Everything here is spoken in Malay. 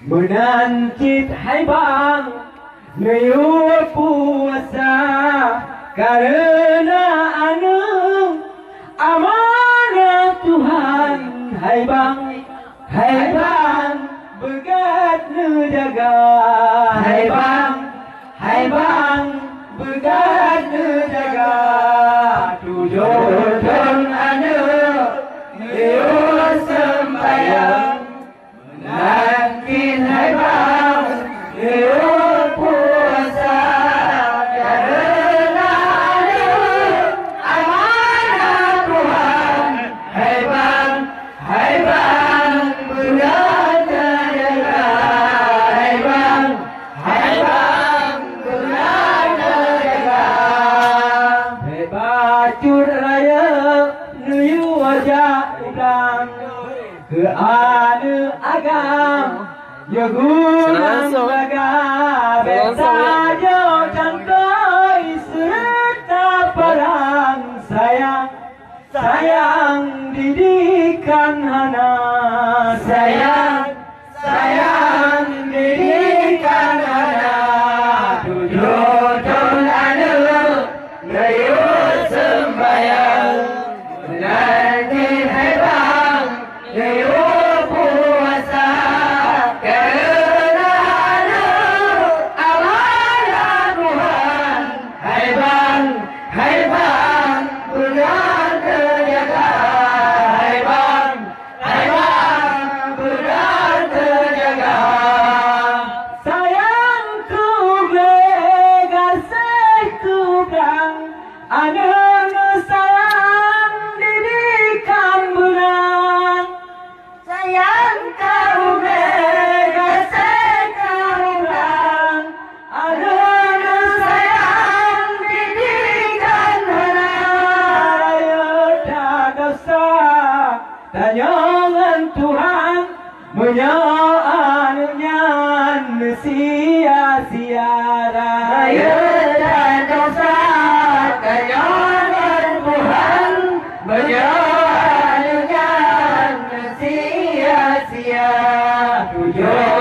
Menanti hai bang Neu puasa Karena anu amanah Tuhan. Hai bang begat nu jaga. Hai bang begat nu jaga. Tujuh ton anu neu sembayang menanti hai bang neu puasa karena anu amanah Tuhan. Hai bang begat jaga. Hai bang begat jaga. Hai bacur raya nuyu wajah ikam ke anu agam ya gunang baga beta jo cangkoi serta perang sayang didikan hana sayang didikan hana. Tujuh ton anu ngayu sembayang menanti hai bang ngayu puasa karena anu amanah Tuhan. Hai bang benar terjaga. Hai bang benar terjaga. Sayangku begasihku bang anu sayang didikan benang. Sayang kau begasihku bang anu sayang didikan benang. Ayo dah dosa tanyangan Tuhan menyaannya sia-sia. Ayo dah dosa tanyangan Tuhan menyaannya sia-sia. Tujuh